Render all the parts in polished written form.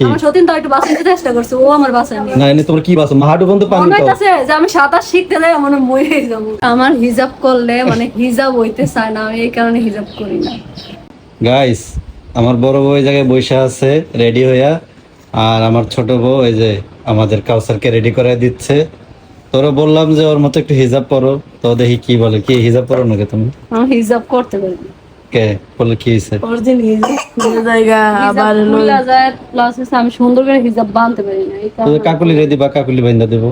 আমার সতীন তো একটু বাঁচাইতে চেষ্টা করছে, ও আমার বাঁচায়নি। না এনে তোমার কি বাসো মাহাডু বন্ধ পানি মনে তো হইতাছে যে আমি সাঁতার শিখতে যাই মনে হয় মরে যাবো। আমার হিজাব করলে মানে হিজাব হইতে চায় না, আমি এই কারণে হিজাব করি না। গাইস আমার বড় বউ এই জায়গায় বসে আছে রেডি হইয়া, আর আমার ছোট বউ এই যে আমাদের কাউসারকে রেডি করে দিচ্ছে। তোরা বললাম যে ওর মতো একটু হিজাব পরো, তো দেখি কি বলে। কি হিজাব পরো নাকি তুমি? আমি হিজাব করতে পারি না। কে বলে কি হয়েছে? অরিজিন হিজাব খুলে জায়গা আবার হিজাব খুলা যায়, প্লাস আমি সুন্দর করে হিজাব বাঁধতে পারি না, এই তো কারণে। কাকুলি রেডি বা কাকুলি বাইন্দা দেবো।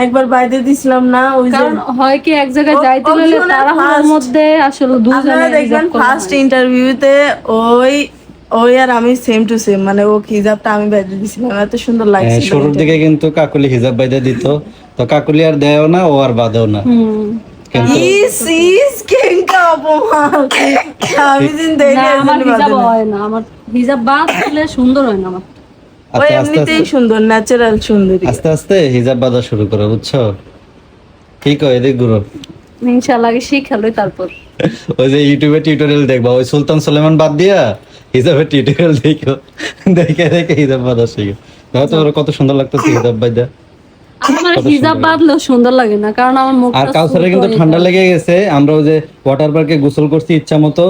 একবার বাইরে দিছিলাম না, ওই যে কারণ হয় কি এক জায়গায় যাইতে গেলে তাড়াহুড়োর মধ্যে আসলে আপনারা দুজনে দেখবেন হিজাব করা ফার্স্ট হয়। ইন্টারভিউতে ওই ওই আর আমি সেম টু সেম, মানে ও হিজাবটা আমি বাইরে দিছিলাম, এত সুন্দর লাগছিল। শুরুর দিকে কিন্তু কাকুলি হিজাব বাইদা দিত, তো কাকুলি আর দেয়ও না, ও আর বাঁধেও না। কিন্তু ইস কেঙ্কা অপমান, আমি চিন্তা না, আমার হিজাব হয় না, আমার হিজাব বাঁধলে সুন্দর হয় না আমার। ওই আচ্ছা আস্তে এমনিতেই আস্তে সুন্দর, ন্যাচারাল সুন্দরী। আস্তে আস্তে হিজাব বাঁধা শুরু করো, বুঝছো? ঠিক হয় এদিক গুরু। ইনশাআল্লাহ আগে শিখালোই তারপর। ওই যে ইউটিউবে টিউটোরিয়াল দেখবা, ওই সুলতান সুলেমান বাদ দিয়া হিজাবের টিউটোরিয়াল দেখো, দেখে দেখে হিজাব বাঁধা শিখো। দেখো তো ওরা কত সুন্দর লাগতেছে হিজাব বাঁধা। আমার হিজাব বাঁধলেও সুন্দর লাগে না, কারণ আমার মুখটা আর কাউসারে কিন্তু ঠান্ডা লেগে গেছে, আমরা ওই যে ওয়াটার পার্কে গোসল করছি ইচ্ছা মতো,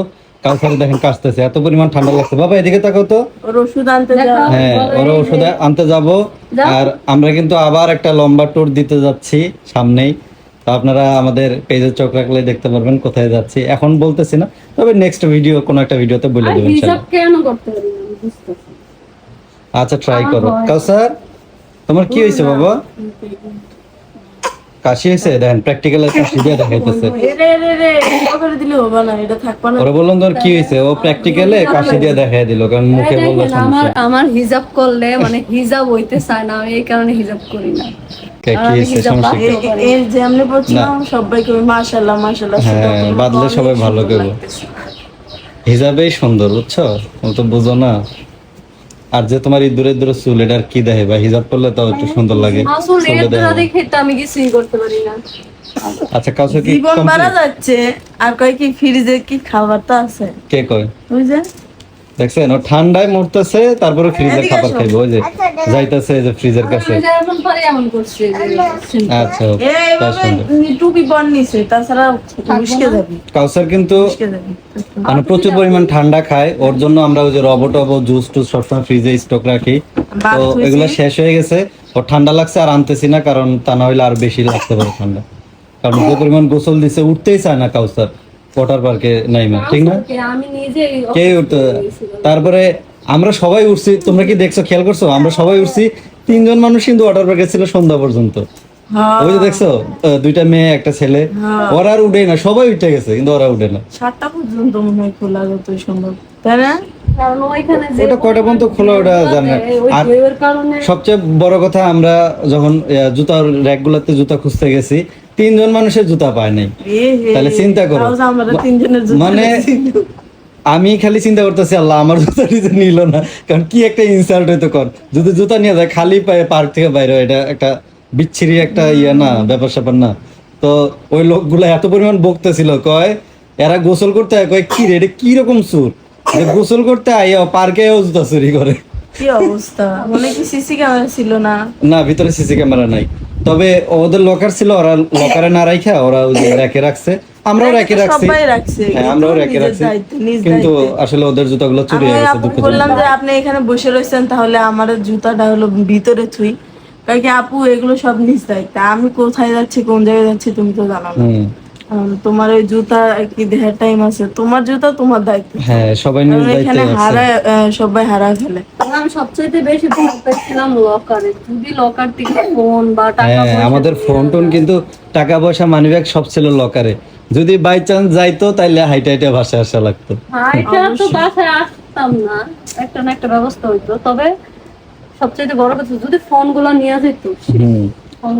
কাউসারে দেখেন কাশতেছে, এত পরিমাণ ঠান্ডা লাগছে। বাবা এদিকে তাকাও তো। ওর ওষুধ আনতে যাও। হ্যাঁ ওরা ওষুধ আনতে যাব। আর আমরা কিন্তু আবার একটা লম্বা ট্যুর দিতে যাচ্ছি সামনেই, তো আপনারা আমাদের পেজে চোখ রাখলে দেখতে পারবেন কোথায় যাচ্ছি। এখন বলতেছি না, তবে নেক্সট ভিডিও কোন একটা ভিডিওতে বলে দেব হিজাব ইনশাআল্লাহ। কেন করতে পারি না আমি বুঝতেছি না। আচ্ছা ট্রাই আমার করো। ভয়। কাউসার তোমার কি হয়েছে বাবা? কাশি হয়েছে? দেখেন প্র্যাকটিক্যাল কাশি দিয়ে দেখাইতেছে। রে রে রে এটা করে দিলে হবে না, এটা থাকবে না। ওরা বললাম তোর কি হয়েছে, ও প্র্যাকটিক্যালে কাশি দিয়ে দেখাই দিল, কারণ মুখে এই বললো দেখেন, আমার হিজাব করলে মানে হিজাব হইতে চায় না, আমি এই কারণে হিজাব করি না। কি হয়েছে সমস্যা কি? এর যে আমি বলছিলাম সবাইকে মাশাআল্লাহ মাশাআল্লাহ, হ্যাঁ, বাদলে সবাই ভালো কেবো। হিজাবেই সুন্দর, বুঝছো? তুমি তো বুঝো না। আর যে তোমার এই দূরে দূরে চুল, এটা আর কি দেখে বা হিজাব করলে তাও একটু সুন্দর লাগে। আসলে চুলে এত দেয়। দেখে তো আমি কিছুই করতে পারি না। আচ্ছা কাউসার কি জীবন মারা complete? যাচ্ছে, আর কয় কি ফ্রিজে কি খাবারটা আছে, কে কয়? ওই যে দেখছেন ও ঠান্ডায় মরতেছে, তারপরে ফ্রিজের এদিকে খাবার আসো। খাইবো, ওই যে যাইতেছে এই যে ফ্রিজের কাছে। আমি যেমন পারি এমন করছি যে আচ্ছা এইভাবে টুপি পর নিছে, তাছাড়া উস্কে যাবি কাউসার কিন্তু উস্কে যাবি। মানে প্রচুর পরিমাণ ঠান্ডা খায়, ওর জন্য আমরা ওই যে রবট জুস টুস সবসময় ফ্রিজে স্টক রাখি। বাদ তো হইছে। এগুলো শেষ হয়ে গেছে, ওর ঠান্ডা লাগছে আর আনতেছি না, কারণ তা না হইলে আর বেশি লাগতে পারে ঠান্ডা। কারণ যে পরিমাণ গোসল দিছে উঠতেই চায় না কাউসার ওয়াটার পার্কে নাইমা, ঠিক না? আমি নিজেই কে উঠতে, তারপরে আমরা সবাই উঠছি, তোমরা কি দেখছো খেয়াল করছো? আমরা সবাই উঠছি, 3জন মানুষ কিন্তু ওয়াটার পার্কে ছিল সন্ধ্যা পর্যন্ত। হ্যাঁ ওই যে দেখছো দুইটা মেয়ে একটা ছেলে, ওরা আর উঠে না, সবাই উঠে গেছে কিন্তু ওরা উঠে না। 7টা পর্যন্ত মনে হয় খোলা যতই সম্ভব, তাই না? কারণ ওইখানে যে ওটা কয়টা পর্যন্ত খোলা ওটা জানি না। ওই আর ঢেউয়ের কারণে সবচেয়ে বড় কথা, আমরা যখন জুতার র্যাক গুলাতে জুতা খুঁজতে গেছি, 3জন মানুষের জুতা পায় নাই। তাহলে চিন্তা করো। তাও যে আমরা 3জনের জন্য মানে আমি খালি চিন্তা করতেছি আল্লাহ আমার জুতা নিতে নিল না, কারণ কি একটা ইনসাল্ট হইতো। কর যদি জুতা নিয়ে যায় খালি পায়ে পার্ক থেকে বাইরে, এটা একটা বিচ্ছিরি একটা ইয়ে না, ব্যাপার স্যাপার না? তো ওই লোকগুলা এত পরিমাণ বকতেছিল, কয় এরা গোসল করতে হয়, কয় কি রে এটা কি রকম সুর, যে গোসল করতে আইয়া পার্কে জুতা চুরি করে। কি অবস্থা, মানে কি সিসি ক্যামেরা ছিল না? না ভিতরে সিসি ক্যামেরা নাই, তবে ওদের লকার ছিল, ওরা লকারে না রাখা ওরা ওই যে র্যাকে রাখছে, আমরাও র্যাকে রাখছি। সবাই রাখছে, হ্যাঁ আমরাও র্যাকে নিজের রাখছি, দায়িত্ব, নিজ কিন্তু দায়িত্বে। আসলে ওদের জুতাগুলো চুরি আমি হয়ে গেছে, আপু দুঃখজনক। বললাম যে আপনি এখানে বসে রয়েছেন, তাহলে আমার জুতাটা হলো ভিতরে থুই। কারণ কি আপু এগুলো সব নিজ দায়িত্ব, আমি কোথায় যাচ্ছি কোন জায়গায় যাচ্ছি তুমি তো জানো না। হুম, তোমার ওই জুতা কি দেহের টাইম আছে, তোমার জুতা তোমার দায়িত্ব। হ্যাঁ সবাই নিজ কারণ দায়িত্বে এখানে আছে। হারায় সবাই হারায় ফেলে। আমি সবচাইতে বেশি ভয় পাইছিলাম লকারে, যদি লকার থেকে ফোন বা টাকা হ্যাঁ পয়সা আমাদের ফোন টোন কিন্তু টাকা পয়সা মানিব্যাগ সব ছিল লকারে, যদি বাই চান্স যাইতো তাইলে হাইটা হাইটা বাসায় আসা লাগতো। হ্যাঁ এটা তো বাসায় আসতাম না, একটা না একটা ব্যবস্থা হইতো। তবে সবচাইতে বড় কথা যদি ফোন গুলো নিয়ে যেত, হুম,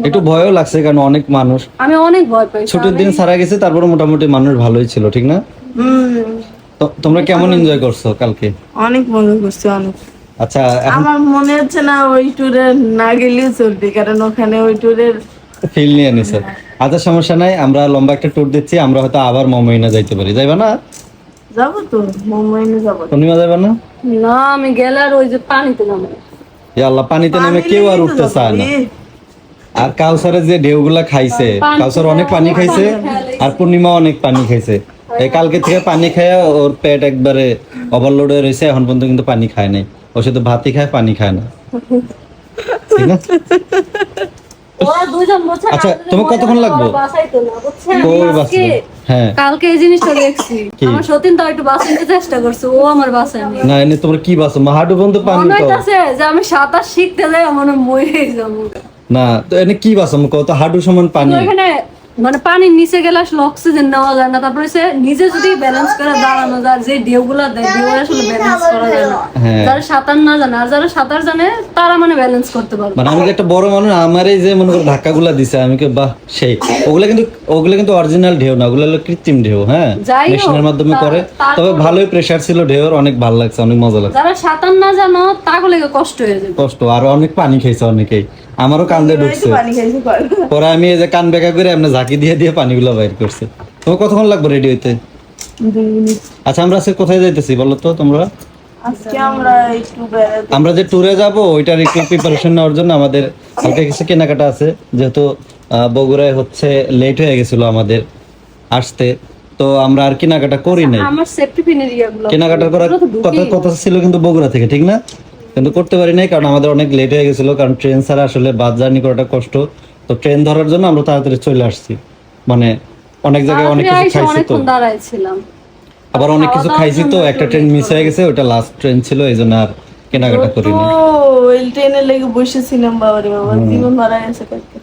একটু ভয়ও লাগছে, কারণ অনেক মানুষ আমি অনেক ভয় পাই। ছুটির দিন ছাড়া গেছে, তারপরে মোটামুটি মানুষ ভালোই ছিল, ঠিক না? তো তোমরা কেমন এনজয় করছো কালকে? অনেক মজা করছি অনেক। আচ্ছা এখন আমার মনে হচ্ছে না ওই ট্যুরে না গেলেও চলবে, কারণ ওখানে ওই ট্যুরের ফিল নিয়ে নিছে। আচ্ছা সমস্যা নাই, আমরা লম্বা একটা ট্যুর দিচ্ছি, আমরা হয়তো আবার মমইনা যাইতে পারি, যাইবা না? যাবো তো মুম্বাই যাবো। পূর্ণিমা যাইবা না? না আমি গেলে আর ওই যে পানিতে নামে। যে আল্লাহ পানিতে নেমে কেউ আর উঠতে চায় না। আর কাউসারের যে ঢেউগুলা খাইছে, কাউসার অনেক পানি খাইছে আর পূর্ণিমা অনেক পানি খাইছে। এই কালকে থেকে পানি খায় ওর পেট একবারে ওভারলোড হয়ে রয়েছে, এখন পর্যন্ত কিন্তু পানি খায় নাই। ও শুধু ভাতই খায়, পানি খায় না, ঠিক না? ওরা দুইজন বলছে আচ্ছা, তোমার কতক্ষণ লাগবে? বাসাইতো না, বুঝছেন? কই আমি বাঁচবে? আজকে হ্যাঁ কালকে এই জিনিসটা দেখছি। কি? আমার সতীন তো একটু বাঁচাইতে চেষ্টা করছে, ও আমার বাঁচায়নি। না, এনে তোমার কি বাসো? মাহাডু বন্ধু পানি মনে তো হইতাছে যে আমি সাঁতার শিখতে যাই মনে হয় মরে যাবো। না, তো এনে কি বাসো? কত হাঁটু সমান পানি। তো এখানে মানে পানির নিচে গেলে আসলে অক্সিজেন নেওয়া যায় না, তারপরে সে নিজে যদি ব্যালেন্স করে দাঁড়ানো যায়, যে ঢেউগুলা দেয় ঢেউ আসলে ব্যালেন্স করা যায় না। হ্যাঁ। যারা সাঁতার না জানে আর যারা সাঁতার জানে তারা মানে ব্যালেন্স করতে পারবে। মানে আমি যে একটা বড় মানুষ, আমার এই যে মনে করো ধাক্কাগুলা দিছে, আমি কি বাহ সেই। ওগুলা কিন্তু অরিজিনাল ঢেউ না, ওগুলো হলো কৃত্রিম ঢেউ। হ্যাঁ, যাই হোক, মেশিনের মাধ্যমে করে। তারপর- তবে ভালোই প্রেসার ছিল ঢেউর, অনেক ভালো লাগছে, অনেক মজা লাগছে। যারা সাঁতার না জানো তাগুলো কষ্ট হয়ে যাবে। কষ্ট, আর অনেক পানি খাইছে অনেকেই, আমারও কান্দে ঢুকছে। পানি খাইছে কর। পরে আমি এই যে কান বেঁকা করে এমনি ঝাঁকি দিয়ে দিয়ে পানিগুলো বাইর করছে। তোমার কতক্ষণ লাগবে রেডি হইতে? 2 মিনিট। আচ্ছা, আমরা আজকে কোথায় যাইতেছি বলো তো তোমরা? আজকে আমরা একটু বেড়াতে আমরা যে ট্যুরে যাব ওইটার একটু প্রিপারেশন নেওয়ার জন্য আমাদের হালকা কিছু কেনাকাটা আছে, যেহেতু বগুড়ায় হচ্ছে লেট হয়ে গেছিল আমাদের আসতে, তো আমরা আর কেনাকাটা করি নাই। আমার সেফটি পিনের ইয়াগুলো কেনাকাটা করার কথা ছিল কিন্তু বগুড়া থেকে, ঠিক না? কিন্তু করতে পারি নাই, কারণ আমাদের অনেক লেট হয়ে গেছিল, কারণ ট্রেন ছাড়া আসলে বাস জার্নি করাটা কষ্ট। তো ট্রেন ধরার জন্য আমরা তাড়াতাড়ি চলে আসছি, মানে অনেক জায়গায় অনেক কিছু খাইছি তো, অনেকক্ষণ দাঁড়াইছিলাম। আবার অনেক কিছু খাইছি তো, একটা ট্রেন মিস হয়ে গেছে, ওটা লাস্ট ট্রেন ছিল, এই জন্য আর কেনাকাটা করি তো না। ওই ট্রেনে লেগে বসেছিলাম, বাবারে বাবা জীবন মারা গেছে কয়েকটা।